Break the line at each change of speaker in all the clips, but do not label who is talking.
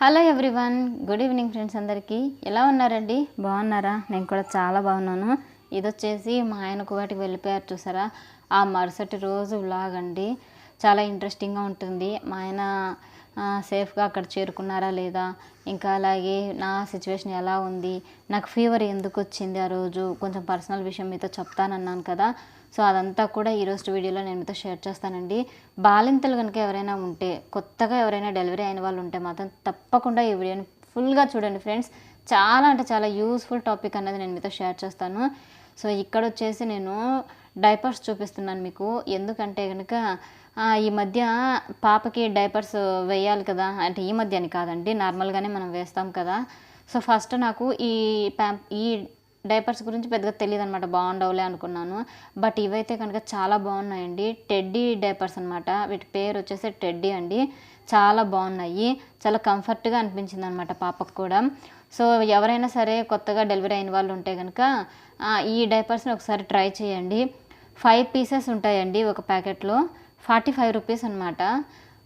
Hello everyone, good evening friends. అందరికీ ఎలా ఉన్నారండి? బాగున్నారా? నేను కూడా చాలా బాగున్నాను. ఇది వచ్చేసి మా ఆయన కువైట్కి వెళ్ళిపోయారు చూసారా, ఆ మరుసటి రోజు వ్లాగ్ అండి. చాలా ఇంట్రెస్టింగ్గా ఉంటుంది. మా ఆయన సేఫ్గా అక్కడ చేరుకున్నారా లేదా, ఇంకా అలాగే నా సిచ్యువేషన్ ఎలా ఉంది, నాకు ఫీవర్ ఎందుకు వచ్చింది, ఆ రోజు కొంచెం పర్సనల్ విషయం మీతో చెప్తానన్నాను కదా. సో అదంతా కూడా ఈరోజు వీడియోలో నేను మీతో షేర్ చేస్తానండి. బాలింతలు కనుక ఎవరైనా ఉంటే, కొత్తగా ఎవరైనా డెలివరీ అయిన వాళ్ళు ఉంటే మాత్రం తప్పకుండా ఈ వీడియోని ఫుల్గా చూడండి ఫ్రెండ్స్. చాలా అంటే చాలా యూస్ఫుల్ టాపిక్ అనేది నేను మీతో షేర్ చేస్తాను. సో ఇక్కడ వచ్చేసి నేను డైపర్స్ చూపిస్తున్నాను మీకు. ఎందుకంటే కనుక ఈ మధ్య పాపకి డైపర్స్ వేయాలి కదా, అంటే ఈ మధ్య అని కాదండి, నార్మల్గానే మనం వేస్తాం కదా. సో ఫస్ట్ నాకు ఈ డైపర్స్ గురించి పెద్దగా తెలియదు అనమాట, బాగుండవులే అనుకున్నాను. బట్ ఇవైతే కనుక చాలా బాగున్నాయండి. టెడ్డీ డైపర్స్ అనమాట, వీటి పేరు వచ్చేసి టెడ్డీ అండి. చాలా బాగున్నాయి, చాలా కంఫర్ట్గా అనిపించింది అనమాట పాపకు కూడా. సో ఎవరైనా సరే కొత్తగా డెలివరీ అయిన వాళ్ళు ఉంటే కనుక ఈ డైపర్స్ని ఒకసారి ట్రై చేయండి. 5 పీసెస్ ఉంటాయండి ఒక ప్యాకెట్లో, 45 రూపీస్ అనమాట.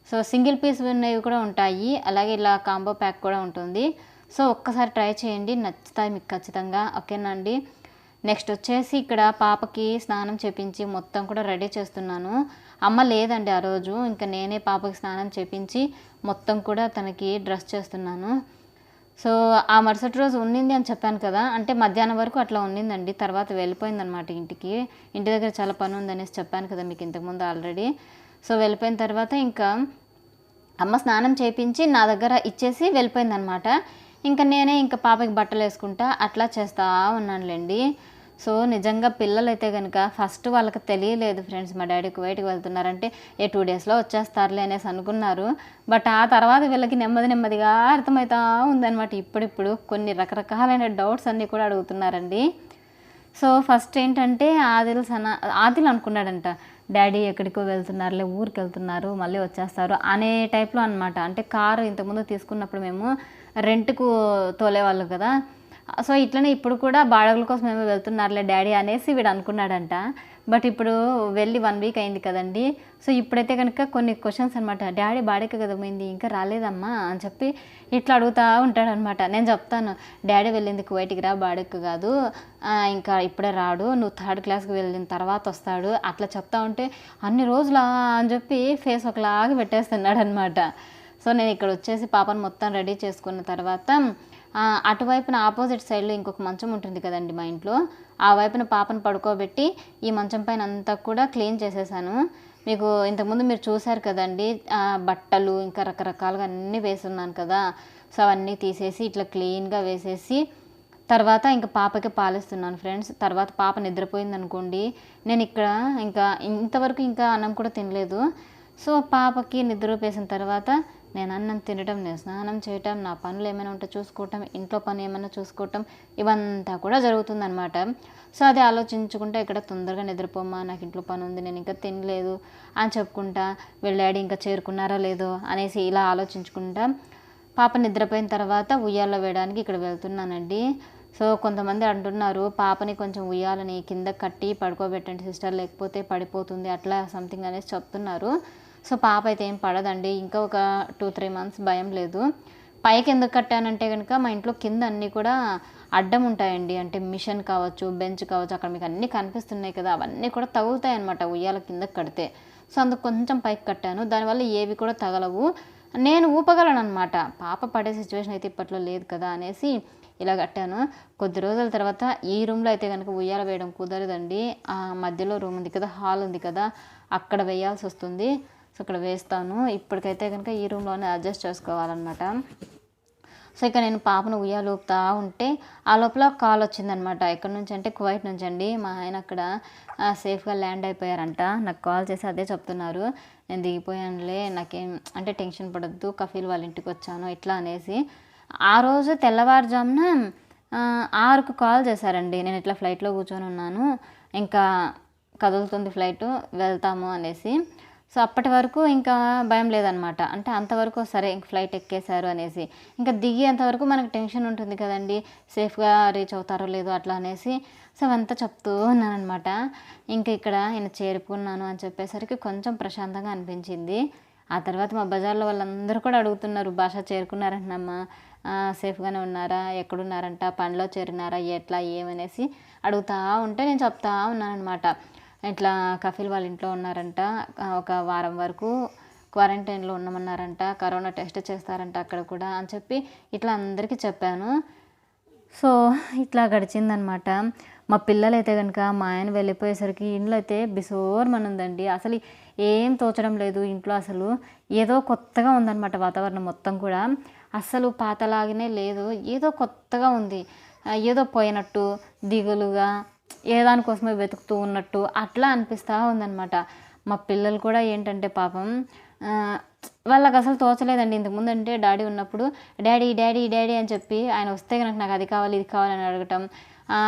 సో సింగిల్ పీస్ ఉన్నవి కూడా ఉంటాయి, అలాగే ఇలా కాంబో ప్యాక్ కూడా ఉంటుంది. సో ఒక్కసారి ట్రై చేయండి, నచ్చుతాయి మీకు ఖచ్చితంగా. ఓకేనండి. నెక్స్ట్ వచ్చేసి ఇక్కడ పాపకి స్నానం చేపించి మొత్తం కూడా రెడీ చేస్తున్నాను. అమ్మ లేదండి ఆ రోజు, ఇంకా నేనే పాపకి స్నానం చేపించి మొత్తం కూడా తనకి డ్రెస్ చేస్తున్నాను. సో ఆ మరుసటి రోజు ఉన్నింది అని చెప్పాను కదా, అంటే మధ్యాహ్నం వరకు అట్లా ఉన్నిందండి. తర్వాత వెళ్ళిపోయిందనమాట ఇంటికి. ఇంటి దగ్గర చాలా పని ఉందనేసి చెప్పాను కదా మీకు ఇంతకుముందు ఆల్రెడీ. సో వెళ్ళిపోయిన తర్వాత ఇంకా అమ్మ స్నానం చేయించి నా దగ్గర ఇచ్చేసి వెళ్ళిపోయిందనమాట. ఇంకా నేనే ఇంకా పాపకి బట్టలు వేసుకుంటా అట్లా చేస్తూ ఉన్నానులేండి. సో నిజంగా పిల్లలైతే కనుక ఫస్ట్ వాళ్ళకి తెలియలేదు ఫ్రెండ్స్, మా డాడీ కువైట్కి వెళ్తున్నారంటే 2 డేస్లో వచ్చేస్తారులే అనేసి అనుకున్నారు. బట్ ఆ తర్వాత వీళ్ళకి నెమ్మదిగా అర్థమవుతూ ఉందన్నమాట. ఇప్పుడిప్పుడు కొన్ని రకరకాలైన డౌట్స్ అన్నీ కూడా అడుగుతున్నారండి. సో ఫస్ట్ ఏంటంటే ఆదిల్ అనుకున్నాడంట, డాడీ ఎక్కడికో వెళ్తున్నారులే, ఊరికి వెళ్తున్నారు, మళ్ళీ వచ్చేస్తారు అనే టైప్లో అనమాట. అంటే కారు ఇంతకుముందు తీసుకున్నప్పుడు మేము రెంట్కు తోలేవాళ్ళు కదా. సో ఇట్లనే ఇప్పుడు కూడా బాడగుల కోసం ఏమో వెళ్తున్నారులే డాడీ అనేసి వీడు అనుకున్నాడంట. బట్ ఇప్పుడు వెళ్ళి 1 వీక్ అయింది కదండి. సో ఇప్పుడైతే కనుక కొన్ని క్వశ్చన్స్ అనమాట, డాడీ బాడీకి కదా పోయింది ఇంకా రాలేదమ్మా అని చెప్పి ఇట్లా అడుగుతూ ఉంటాడనమాట. నేను చెప్తాను, డాడీ వెళ్ళింది కువైట్కి రా, బాడీకి కాదు, ఇంకా ఇప్పుడే రాడు, నువ్వు 3rd క్లాస్కి వెళ్ళిన తర్వాత వస్తాడు అట్లా చెప్తా ఉంటే అన్ని రోజులా అని చెప్పి ఫేస్ ఒకలాగా పెట్టేస్తున్నాడు అనమాట. సో నేను ఇక్కడ వచ్చేసి పాపను మొత్తం రెడీ చేసుకున్న తర్వాత అటువైపున ఆపోజిట్ సైడ్లో ఇంకొక మంచం ఉంటుంది కదండి మా ఇంట్లో, ఆ వైపున పాపను పడుకోబెట్టి ఈ మంచం పైన అంతా కూడా క్లీన్ చేసేసాను. మీకు ఇంతకుముందు మీరు చూశారు కదండి, బట్టలు ఇంకా రకరకాలుగా అన్నీ వేసున్నాను కదా. సో అవన్నీ తీసేసి ఇట్లా క్లీన్గా వేసేసి తర్వాత ఇంకా పాపకి పాలిస్తున్నాను ఫ్రెండ్స్. తర్వాత పాప నిద్రపోయింది అనుకోండి, నేను ఇక్కడ ఇంకా ఇంతవరకు ఇంకా అన్నం కూడా తినలేదు. సో పాపకి నిద్రపోసిన తర్వాత నేను అన్నం తినటం, నేను స్నానం చేయటం, నా పనులు ఏమైనా ఉంటే చూసుకోవటం, ఇంట్లో పని ఏమైనా చూసుకోవటం, ఇవంతా కూడా జరుగుతుందనమాట. సో అది ఆలోచించుకుంటా ఇక్కడ తొందరగా నిద్రపోమ్మా, నాకు ఇంట్లో పని ఉంది, నేను ఇంకా తినలేదు అని చెప్పుకుంటా, వీళ్ళ డాడీ ఇంకా చేరుకున్నారో లేదో అనేసి ఇలా ఆలోచించుకుంటా పాప నిద్రపోయిన తర్వాత ఉయ్యాల్లో వేయడానికి ఇక్కడ వెళ్తున్నానండి. సో కొంతమంది అంటున్నారు, పాపని కొంచెం ఉయ్యాలని కింద కట్టి పడుకోబెట్టండి సిస్టర్, లేకపోతే పడిపోతుంది అట్లా సంథింగ్ అనేసి చెప్తున్నారు. సో పాప అయితే ఏం పడదండి, ఇంకా ఒక 2-3 మంత్స్ భయం లేదు. పైకి ఎందుకు కట్టానంటే కనుక మా ఇంట్లో కింద అన్నీ కూడా అడ్డం ఉంటాయండి, అంటే మిషన్ కావచ్చు, బెంచ్ కావచ్చు, అక్కడ మీకు అన్నీ కనిపిస్తున్నాయి కదా, అవన్నీ కూడా తగులుతాయి అనమాట ఉయ్యాల కిందకి కడితే. సో అందుకు కొంచెం పైకి కట్టాను, దానివల్ల ఏవి కూడా తగలవు, నేను ఊపగలను అనమాట. పాప పడే సిచ్యువేషన్ అయితే ఇప్పట్లో లేదు కదా అనేసి ఇలా కట్టాను. కొద్ది రోజుల తర్వాత ఈ రూమ్లో అయితే కనుక ఉయ్యాల వేయడం కుదరదండి, ఆ మధ్యలో రూమ్ ఉంది కదా, హాల్ ఉంది కదా, అక్కడ వేయాల్సి వస్తుంది. సో ఇక్కడ వేస్తాను. ఇప్పటికైతే కనుక ఈ రూమ్లోనే అడ్జస్ట్ చేసుకోవాలన్నమాట. సో ఇక నేను పాపను ఉయ్యాలు ఊపుతా ఉంటే ఆ లోపల కాల్ వచ్చిందనమాట. ఎక్కడి నుంచి అంటే కువైట్ నుంచి అండి. మా ఆయన అక్కడ సేఫ్గా ల్యాండ్ అయిపోయారంట. నాకు కాల్ చేసి అదే చెప్తున్నారు, నేను దిగిపోయానులే, నాకేం అంటే టెన్షన్ పడద్దు, కఫీల్ వాళ్ళ ఇంటికి వచ్చాను ఇట్లా అనేసి. ఆ రోజు తెల్లవారుజామున 6కు కాల్ చేశారండి. నేను ఇట్లా ఫ్లైట్లో కూర్చొని ఉన్నాను, ఇంకా కదులుతుంది ఫ్లైటు, వెళ్తాము అనేసి. సో అప్పటి వరకు ఇంకా భయం లేదనమాట, అంటే అంతవరకు సరే ఇంక ఫ్లైట్ ఎక్కేశారు అనేసి. ఇంకా దిగేంతవరకు మనకు టెన్షన్ ఉంటుంది కదండి, సేఫ్గా రీచ్ అవుతారో లేదో అట్లా అనేసి. సో అవంతా చెప్తూ ఉన్నాను అనమాట. ఇంకా ఇక్కడ నేను చేరుకున్నాను అని చెప్పేసరికి కొంచెం ప్రశాంతంగా అనిపించింది. ఆ తర్వాత మా బజార్లో వాళ్ళందరూ కూడా అడుగుతున్నారు, భాష చేరుకున్నారంటమ్మా, సేఫ్గానే ఉన్నారా, ఎక్కడున్నారంట, పనిలో చేరినారా, ఎట్లా ఏమనేసి అడుగుతూ ఉంటే నేను చెప్తా ఉన్నానమాట. ఇట్లా కఫీల్ వాళ్ళ ఇంట్లో ఉన్నారంట, ఒక వారం వరకు క్వారంటైన్లో ఉన్నామన్నారంట, కరోనా టెస్ట్ చేస్తారంట అక్కడ కూడా అని చెప్పి ఇట్లా అందరికీ చెప్పాను. సో ఇట్లా గడిచిందనమాట. మా పిల్లలైతే కనుక మా ఆయన వెళ్ళిపోయేసరికి ఇంట్లో అయితే బిసోర్మనుందండి. అసలు ఏం తోచడం లేదు ఇంట్లో. అసలు ఏదో కొత్తగా ఉందన్నమాట వాతావరణం మొత్తం కూడా. అస్సలు పాతలాగానే లేదు, ఏదో కొత్తగా ఉంది. ఏదో పోయినట్టు, దిగులుగా, ఏ దానికోసమే వెతుకుతూ ఉన్నట్టు అట్లా అనిపిస్తూ ఉందన్నమాట. మా పిల్లలు కూడా ఏంటంటే పాపం వాళ్ళకి అసలు తోచలేదండి. ఇంతకుముందు అంటే డాడీ ఉన్నప్పుడు డాడీ డాడీ డాడీ అని చెప్పి ఆయన వస్తే కనుక నాకు అది కావాలి ఇది కావాలని అడగటం,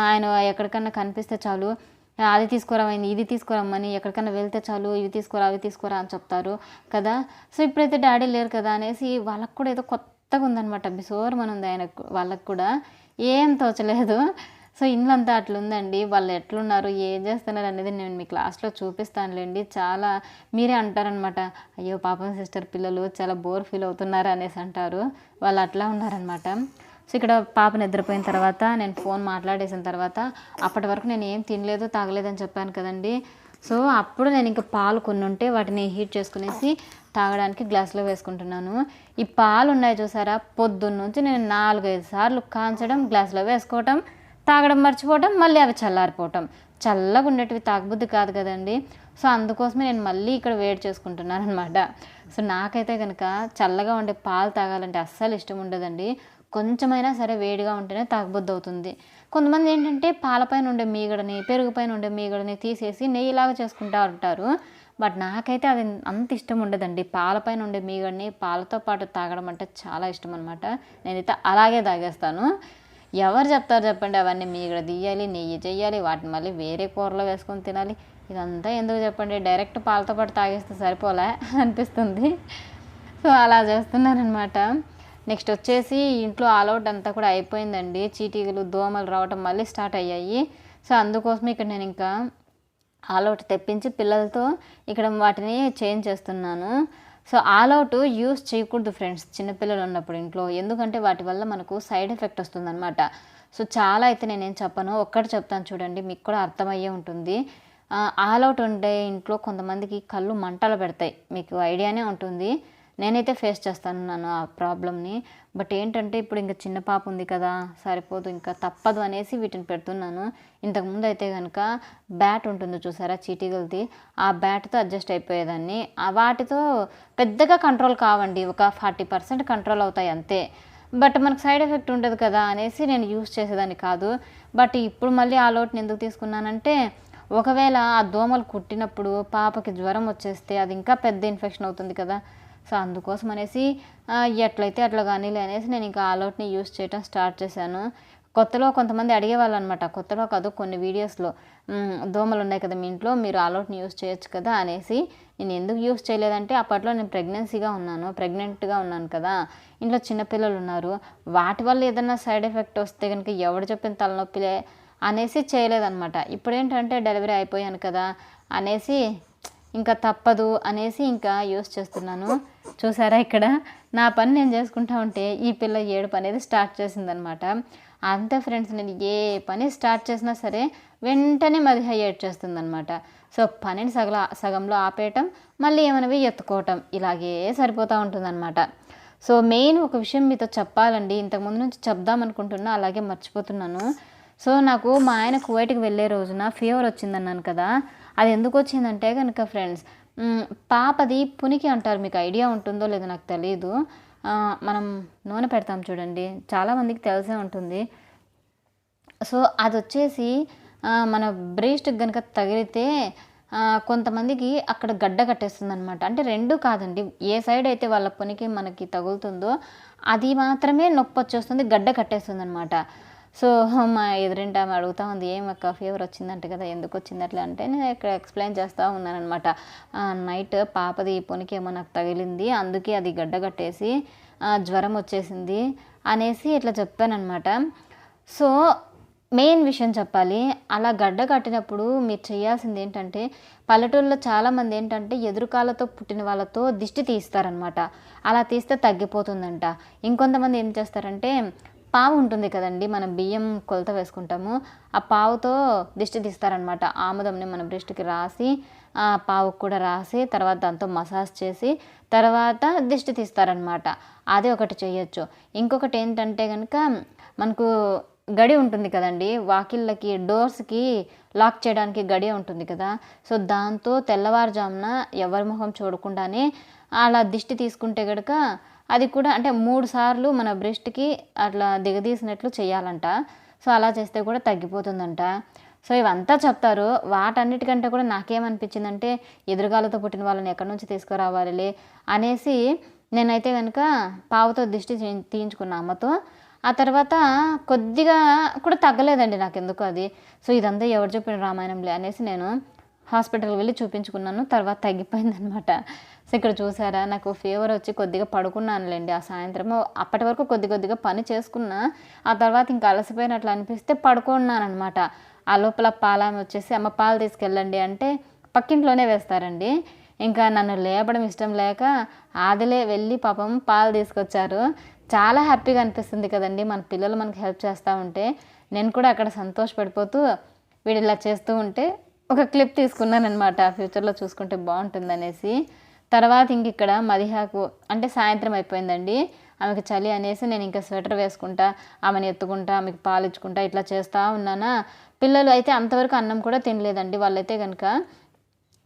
ఆయన ఎక్కడికన్నా కనిపిస్తే చాలు అది తీసుకురామైంది ఇది తీసుకురమ్మని, ఎక్కడికన్నా వెళ్తే చాలు ఇవి తీసుకురా అవి తీసుకురా అని చెప్తారు కదా. సో ఇప్పుడైతే డాడీ లేరు కదా అనేసి వాళ్ళకు కూడా ఏదో కొత్తగా ఉందన్నమాట. బిసోర్మనుంది ఆయనకు, వాళ్ళకు కూడా ఏం తోచలేదు. సో ఇండ్లంతా అట్లుందండి. వాళ్ళు ఎట్లున్నారు, ఏం చేస్తున్నారు అనేది నేను మీకు లాస్ట్లో చూపిస్తానులేండి. చాలా మీరే అంటారనమాట, అయ్యో పాపం సిస్టర్ పిల్లలు చాలా బోర్ ఫీల్ అవుతున్నారు అనేసి అంటారు. వాళ్ళు అట్లా ఉన్నారనమాట. సో ఇక్కడ పాప నిద్రపోయిన తర్వాత నేను ఫోన్ మాట్లాడేసిన తర్వాత అప్పటి వరకు నేను ఏం తినలేదు తాగలేదని చెప్పాను కదండి. సో అప్పుడు నేను ఇంకా పాలు కొన్ని ఉంటే వాటిని హీట్ చేసుకునేసి తాగడానికి గ్లాస్లో వేసుకుంటున్నాను. ఈ పాలు ఉన్నాయి చూసారా, పొద్దున్న నుంచి నేను 4-5 సార్లు కాంచడం, గ్లాస్లో వేసుకోవటం, తాగడం మర్చిపోవటం, మళ్ళీ అవి చల్లారిపోవటం. చల్లగా ఉండేటివి తాగబుద్ధి కాదు కదండి. సో అందుకోసమే నేను మళ్ళీ ఇక్కడ వేడి చేసుకుంటున్నాను అనమాట. సో నాకైతే కనుక చల్లగా ఉండే పాలు తాగాలంటే అస్సలు ఇష్టం ఉండదండి. కొంచెమైనా సరే వేడిగా ఉంటేనే తాగబుద్ధి అవుతుంది. కొంతమంది ఏంటంటే పాలపైన ఉండే మీగడని, పెరుగు పైన ఉండే మీగడని తీసేసి నెయ్యిలాగా చేసుకుంటూ ఉంటారు. బట్ నాకైతే అది అంత ఇష్టం ఉండదండి. పాలపైన ఉండే మీగడని పాలతో పాటు తాగడం అంటే చాలా ఇష్టం అనమాట. నేనైతే అలాగే తాగేస్తాను. ఎవరు చెప్తారు చెప్పండి, అవన్నీ మీగడ తీయాలి, నెయ్యి చేయాలి, వాటిని మళ్ళీ వేరే కూరలో వేసుకొని తినాలి, ఇదంతా ఎందుకు చెప్పండి. డైరెక్ట్ పాలతో పాటు తాగేస్తే సరిపోలే అనిపిస్తుంది. సో అలా చేస్తున్నారనమాట. నెక్స్ట్ వచ్చేసి ఇంట్లో ఆల్అవుట్ అంతా కూడా అయిపోయిందండి. చీటీగలు, దోమలు రావటం మళ్ళీ స్టార్ట్ అయ్యాయి. సో అందుకోసమే ఇక్కడ నేను ఇంకా ఆల్అవుట్ తెప్పించి పిల్లలతో ఇక్కడ వాటిని చేంజ్ చేస్తున్నాను. సో ఆల్అవుట్ యూస్ చేయకూడదు ఫ్రెండ్స్ చిన్నపిల్లలు ఉన్నప్పుడు ఇంట్లో, ఎందుకంటే వాటి వల్ల మనకు సైడ్ ఎఫెక్ట్ వస్తుందన్నమాట. సో చాలా అయితే నేనేం చెప్పను, ఒక్కటి చెప్తాను చూడండి, మీకు కూడా అర్థమయ్యే ఉంటుంది. ఆల్అవుట్ ఉండే ఇంట్లో కొంతమందికి కళ్ళు మంటలు పెడతాయి, మీకు ఐడియానే ఉంటుంది. నేనైతే ఫేస్ చేస్తాను ఆ ప్రాబ్లమ్ని. బట్ ఏంటంటే ఇప్పుడు ఇంకా చిన్న పాప ఉంది కదా, సరిపోదు, ఇంకా తప్పదు అనేసి వీటిని పెడుతున్నాను. ఇంతకుముందు అయితే కనుక బ్యాట్ ఉంటుంది చూసారా చీటీగలది, ఆ బ్యాట్తో అడ్జస్ట్ అయిపోయేదాన్ని. వాటితో పెద్దగా కంట్రోల్ కావండి, ఒక 40% కంట్రోల్ అవుతాయి అంతే. బట్ మనకు సైడ్ ఎఫెక్ట్ ఉండదు కదా అనేసి నేను యూస్ చేసేదాన్ని కాదు. బట్ ఇప్పుడు మళ్ళీ ఆ లోటుని ఎందుకు తీసుకున్నానంటే, ఒకవేళ ఆ దోమలు కుట్టినప్పుడు పాపకి జ్వరం వచ్చేస్తే అది ఇంకా పెద్ద ఇన్ఫెక్షన్ అవుతుంది కదా. సో అందుకోసం అనేసి ఎట్లయితే అట్లా కానీలే అనేసి నేను ఇంకా ఆల్అవుట్ని యూస్ చేయడం స్టార్ట్ చేశాను. కొత్తలో కొంతమంది అడిగేవాళ్ళు అనమాట, కొత్తలో కాదు కొన్ని వీడియోస్లో, దోమలు ఉన్నాయి కదా మీ ఇంట్లో, మీరు ఆల్అవుట్ని యూస్ చేయొచ్చు కదా అనేసి. నేను ఎందుకు యూస్ చేయలేదంటే అప్పట్లో నేను ప్రెగ్నెంట్గా ఉన్నాను కదా, ఇంట్లో చిన్నపిల్లలు ఉన్నారు, వాటి వల్ల ఏదైనా సైడ్ ఎఫెక్ట్ వస్తే కనుక ఎవడు చెప్పిన తలనొప్పిలే అనేసి చేయలేదన్నమాట. ఇప్పుడు ఏంటంటే డెలివరీ అయిపోయాను కదా అనేసి ఇంకా తప్పదు అనేసి ఇంకా యూస్ చేస్తున్నాను. చూసారా ఇక్కడ నా పని నేను చేసుకుంటా ఉంటే ఈ పిల్ల ఏడుపు అనేది స్టార్ట్ చేసిందనమాట. అంతే ఫ్రెండ్స్, నేను ఏ పని స్టార్ట్ చేసినా సరే వెంటనే మధ్య ఏడ్ చేస్తుందనమాట. సో పనిని సగంలో ఆపేయటం, మళ్ళీ ఏమైనవి ఎత్తుకోవటం, ఇలాగే సరిపోతూ ఉంటుందన్నమాట. సో మెయిన్ ఒక విషయం మీతో చెప్పాలండి, ఇంతకుముందు నుంచి చెప్దాం అనుకుంటున్నా అలాగే మర్చిపోతున్నాను. సో నాకు మా ఆయన కువైట్కి వెళ్ళే రోజున ఫీవర్ వచ్చిందన్నాను కదా, అది ఎందుకు వచ్చిందంటే కనుక ఫ్రెండ్స్, పాపది పునికి అంటారు, మీకు ఐడియా ఉంటుందో లేదో నాకు తెలియదు. మనం నూనె పెడతాం చూడండి, చాలామందికి తెలిసే ఉంటుంది. సో అది వచ్చేసి మన బ్రెస్ట్కి కనుక తగిలితే కొంతమందికి అక్కడ గడ్డ కట్టేస్తుంది అనమాట. అంటే రెండు కాదండి, ఏ సైడ్ అయితే వాళ్ళ పునికి మనకి తగులుతుందో అది మాత్రమే నొప్పి వచ్చేస్తుంది, గడ్డ కట్టేస్తుంది అనమాట. సో మా ఎదురింటి ఆమె అడుగుతూ ఉంది, ఏమక్క ఫీవర్ వచ్చిందంటే కదా, ఎందుకు వచ్చింది అట్లా అంటే నేను ఇక్కడ ఎక్స్ప్లెయిన్ చేస్తూ ఉన్నాను అనమాట. నైట్ పాపది పొనికేమో నాకు తగిలింది, అందుకే అది గడ్డ కట్టేసి జ్వరం వచ్చేసింది అనేసి ఇట్లా చెప్పానమాట. సో మెయిన్ విషయం చెప్పాలి. అలా గడ్డ కట్టినప్పుడు మీరు చేయాల్సింది ఏంటంటే, పల్లెటూరులో చాలామంది ఏంటంటే ఎదురుకాళ్ళతో పుట్టిన వాళ్ళతో దిష్టి తీస్తారనమాట. అలా తీస్తే తగ్గిపోతుందంట. ఇంకొంతమంది ఏం చేస్తారంటే, పావు ఉంటుంది కదండీ! మనం బియ్యం కొలత వేసుకుంటాము. ఆ పావుతో దిష్టి తీస్తారనమాట. ఆముదంని మన బ్రెస్ట్‌కి రాసి, పావుకి కూడా రాసి, తర్వాత దాంతో మసాజ్ చేసి, తర్వాత దిష్టి తీస్తారనమాట. అది ఒకటి చేయొచ్చు. ఇంకొకటి ఏంటంటే గనక, మనకు గడి ఉంటుంది కదండీ! వాకిళ్ళకి, డోర్స్‌కి లాక్ చేయడానికి గడియ ఉంటుంది కదా! సో, దాంతో తెల్లవారుజామున ఎవరి మొహం చూడకుండానే అలా దిష్టి తీసుకుంటే గనక అది కూడా అంటే 3 సార్లు మన బ్రెస్ట్‌కి అట్లా దిగదీసినట్లు చేయాలంట. సో, అలా చేస్తే కూడా తగ్గిపోతుందంట. సో, ఇవంతా చెప్తారు. వాటన్నిటికంటే కూడా నాకేమనిపించిందంటే, ఎదురుగాళ్ళతో పుట్టిన వాళ్ళని ఎక్కడి నుంచి తీసుకురావాలిలే అనేసి నేనైతే గనక పావుతో దిష్టి తీయించుకున్నా అమ్మతో. ఆ తర్వాత కొద్దిగా కూడా తగ్గలేదండి నాకెందుకో అది. సో, ఇదంతా ఎవరు చెప్పిన రామాయణంలే అనేసి నేను హాస్పిటల్‌కి వెళ్ళి చూపించుకున్నాను. తర్వాత తగ్గిపోయిందనమాట. సో, ఇక్కడ చూసారా నాకు ఫీవర్ వచ్చి కొద్దిగా పడుకున్నానులెండి ఆ సాయంత్రము. అప్పటి వరకు కొద్దిగా పని చేసుకున్నా. ఆ తర్వాత ఇంకా అలసిపోయినట్లు అనిపిస్తే పడుకున్నాననమాట. ఆ లోపల పాలామె వచ్చేసి అమ్మ పాలు తీసుకెళ్ళండి అంటే పక్కింట్లోనే వేస్తారండి. ఇంకా నన్ను లేపడం ఇష్టం లేక ఆదిలే వెళ్ళి పాపం పాలు తీసుకొచ్చారు. చాలా హ్యాపీగా అనిపిస్తుంది కదండీ! మన పిల్లలు మనకు హెల్ప్ చేస్తూ ఉంటే. నేను కూడా అక్కడ సంతోషపడిపోతూ వీడు ఇలా చేస్తూ ఉంటే ఒక క్లిప్ తీసుకున్నాననమాట. ఫ్యూచర్‌లో చూసుకుంటే బావుంటుందనేసి. తర్వాత ఇంకిక్కడ మదిహాకు అంటే సాయంత్రం అయిపోయిందండి. ఆమెకి చలి అనేసి నేను ఇంకా స్వెటర్ వేసుకుంటా, ఆమెని ఎత్తుకుంటా, ఆమెకి పాలిచ్చుకుంటా ఇట్లా చేస్తూ ఉన్నానా. పిల్లలు అయితే అంతవరకు అన్నం కూడా తినలేదండి. వాళ్ళైతే గనక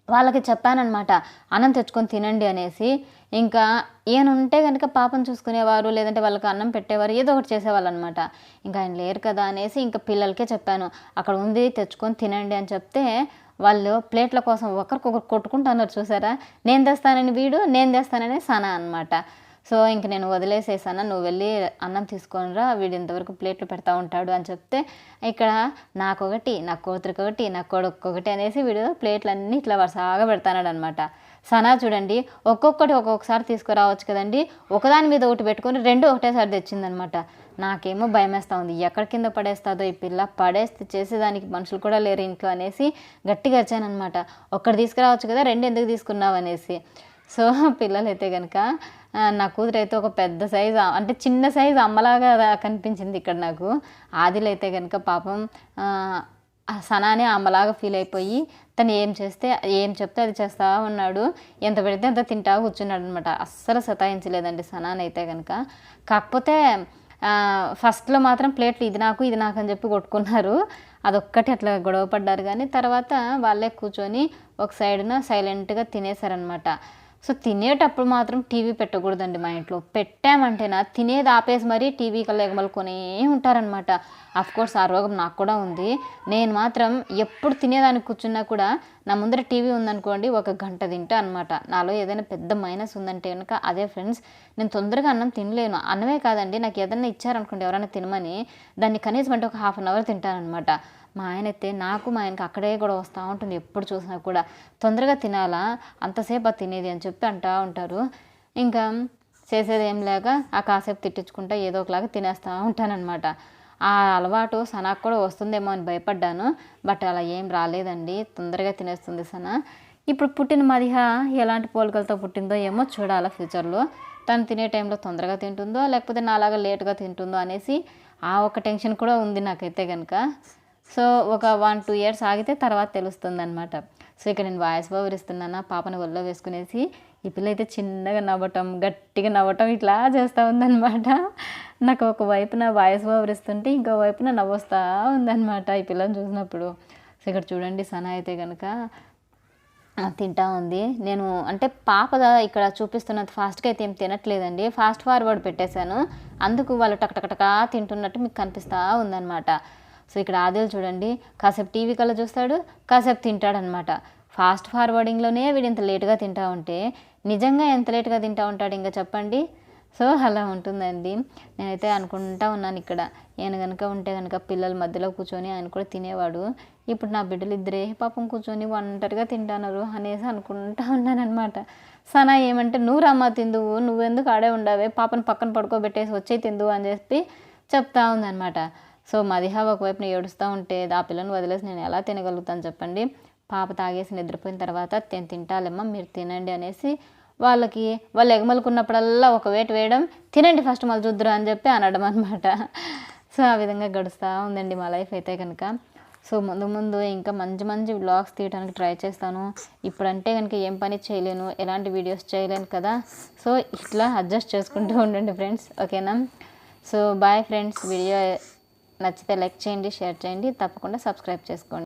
వాళ్ళకి చెప్పాననమాట. అన్నం తెచ్చుకొని తినండి అనేసి. ఇంకా ఈయనుంటే గనక పాపను చూసుకునేవారు, లేదంటే వాళ్ళకి అన్నం పెట్టేవారు, ఏదో ఒకటి చేసేవాళ్ళనమాట. ఇంకా ఆయన లేరు కదా అనేసి ఇంకా పిల్లలకే చెప్పాను. అక్కడ ఉంది తెచ్చుకొని తినండి అని చెప్తే, వాళ్ళు ప్లేట్ల కోసం ఒకరికొకరు కొట్టుకుంటున్నారు చూసారా? నేను తెస్తానని వీడు, నేను తెస్తానని సనా అనమాట. సో, ఇంక నేను వదిలేసేసాను. నువ్వు వెళ్ళి అన్నం తీసుకొని రా, వీడు ఇంతవరకు ప్లేట్లు పెడతా ఉంటాడు అని చెప్తే, ఇక్కడ నాకొకటి, నా కూతురికొకటి, నా కొడుక్కొకటి అనేసి వీడు ప్లేట్లన్నీ ఇట్లా వరుసగా పెడతాన్నాడనమాట. సనా చూడండి ఒక్కొక్కటి ఒక్కొక్కసారి తీసుకురావచ్చు కదండీ! ఒకదాని మీద ఒకటి పెట్టుకొని 2 ఒకటేసారి తెచ్చిందనమాట. నాకేమో భయమేస్తా ఉంది. ఎక్కడ కింద పడేస్తాదో ఈ పిల్ల, పడేస్తే చేసేదానికి మనుషులు కూడా లేరు ఇంట్లో అనేసి గట్టిగా అరిచాననమాట. ఒక్కటి తీసుకురావచ్చు కదా 2 ఎందుకు తీసుకున్నావు అనేసి. సో, పిల్లలైతే గనక నా కూతురైతే ఒక పెద్ద సైజు అంటే చిన్న సైజు అమ్మలాగా కనిపించింది ఇక్కడ నాకు. ఆదిలైతే గనక పాపం సనానే అమ్మలాగా ఫీల్ అయిపోయి తను ఏం చెప్తే అది చేస్తూ ఉన్నాడు. ఎంత పెడితే అంత తింటా కూర్చున్నాడు అనమాట. అస్సలు సతాయించలేదండి సనానైతే కనుక. కాకపోతే ఫస్ట్‌లో మాత్రం ప్లేట్లు ఇది నాకు అని చెప్పి కొట్టుకున్నారు. అదొక్కటి అట్లా గొడవ పడ్డారు కానీ తర్వాత వాళ్ళే కూర్చొని ఒక సైడున సైలెంట్‌గా తినేసారనమాట. సో, తినేటప్పుడు మాత్రం టీవీ పెట్టకూడదండి మా ఇంట్లో. పెట్టామంటేనా తినేది ఆపేసి మరీ టీవీ కలగమలుకొనే ఉంటారనమాట. అఫ్‌కోర్స్ ఆ రోగం నాకు కూడా ఉంది. నేను మాత్రం ఎప్పుడు తినేదానికి కూర్చున్నా కూడా నా ముందర టీవీ ఉందనుకోండి ఒక గంట తింటా అనమాట. నాలో ఏదైనా పెద్ద మైనస్ ఉందంటే కనుక అదే ఫ్రెండ్స్. నేను తొందరగా అన్నం తినలేను. అన్నమే కాదండి నాకు ఏదన్నా ఇచ్చారనుకోండి ఎవరైనా తినమని, దాన్ని కనీసం అంటే ఒక హాఫ్ అన్ అవర్ తింటాననమాట. మా ఆయనైతే మా ఆయనకి అక్కడే గొడవ వస్తూ ఉంటుంది ఎప్పుడు చూసినా కూడా. తొందరగా తినాలా అంతసేపు తినేది అని చెప్పి అంటూ ఉంటారు. ఇంకా చేసేదేం లేక ఆ కాసేపు తిట్టించుకుంటా ఏదో ఒకలాగా తినేస్తూ ఉంటానన్నమాట. ఆ అలవాటు సనాకు కూడా వస్తుందేమో అని భయపడ్డాను. బట్ అలా ఏం రాలేదండి. తొందరగా తినేస్తుంది సనా. ఇప్పుడు పుట్టిన మదిహ ఎలాంటి పోలికలతో పుట్టిందో ఏమో చూడాలా ఫ్యూచర్‌లో. తను తినే టైంలో తొందరగా తింటుందో లేకపోతే నాలాగా లేట్‌గా తింటుందో అనేసి ఆ ఒక టెన్షన్ కూడా ఉంది నాకైతే గనక. సో, ఒక 1, 2 ఇయర్స్ ఆగితే తర్వాత తెలుస్తుందనమాట. సో, ఇక్కడ నేను వాయిస్ ఓవర్ ఇస్తున్నాను పాపని ఒళ్ళో వేసుకునేసి. ఈ పిల్ల అయితే చిన్నగా నవ్వటం, గట్టిగా నవ్వటం ఇట్లా చేస్తూ ఉందనమాట. నాకు ఒక వైపున వాయిస్ ఓవర్ ఇస్తుంటే ఇంకో వైపున నవ్వొస్తూ ఉందనమాట ఈ పిల్లని చూసినప్పుడు. సో, ఇక్కడ చూడండి సనా అయితే గనక తింటా ఉంది. నేను అంటే పాప ఇక్కడ చూపిస్తున్నంత ఫాస్ట్‌గా అయితే ఏం తినట్లేదండి. ఫాస్ట్ ఫార్వర్డ్ పెట్టేశాను. అందుకు వాళ్ళు టకటకటకా తింటున్నట్టు మీకు కనిపిస్తూ ఉందనమాట. సో, ఇక్కడ ఆదిల్ చూడండి కాసేపు టీవీ కల్లా చూస్తాడు, కాసేపు తింటాడనమాట. ఫాస్ట్ ఫార్వర్డింగ్‌లోనే వీడు ఇంత లేట్‌గా తింటా ఉంటే నిజంగా ఎంత లేట్‌గా తింటా ఉంటాడు ఇంకా చెప్పండి. సో, అలా ఉంటుందండి. నేనైతే అనుకుంటా ఉన్నాను ఇక్కడ ఈయన గనక ఉంటే గనక పిల్లల మధ్యలో కూర్చొని ఆయన కూడా తినేవాడు. ఇప్పుడు నా బిడ్డలు ఇద్దరే పాపం కూర్చొని ఒంటరిగా తింటున్నారు అనేసి అనుకుంటా ఉన్నాననమాట. సనా ఏమంటే నువ్వు రమ్మ తిందువు, నువ్వెందుకు ఆడే ఉండవే, పాపను పక్కన పడుకోబెట్టేసి వచ్చేయి తిందువు అని చెప్పి చెప్తా ఉందనమాట. సో మదిహా ఒకవైపున ఏడుస్తూ ఉంటే ఆ పిల్లని వదిలేసి నేను ఎలా తినగలుగుతాను చెప్పండి. పాప తాగేసి నిద్రపోయిన తర్వాత నేను తింటాలేమ్మా మీరు తినండి అనేసి వాళ్ళు ఎగమలుకున్నప్పుడల్లా ఒక వేట వేయడం, తినండి ఫస్ట్ మళ్ళీ చూద్దురా అని చెప్పి అనడం అనమాట. సో ఆ విధంగా గడుస్తూ ఉందండి మా లైఫ్ అయితే కనుక. సో ముందు ముందు ఇంకా మంచి మంచి వ్లాగ్స్ తీయడానికి ట్రై చేస్తాను. ఇప్పుడంటే కనుక ఏం పని చేయలేను, ఎలాంటి వీడియోస్ చేయలేను కదా. సో ఇట్లా అడ్జస్ట్ చేసుకుంటూ ఉండండి ఫ్రెండ్స్, ఓకేనా. So bye friends. వీడియో నచ్చితే లైక్ చేయండి, షేర్ చేయండి, తప్పకుండా సబ్స్క్రైబ్ చేసుకోండి.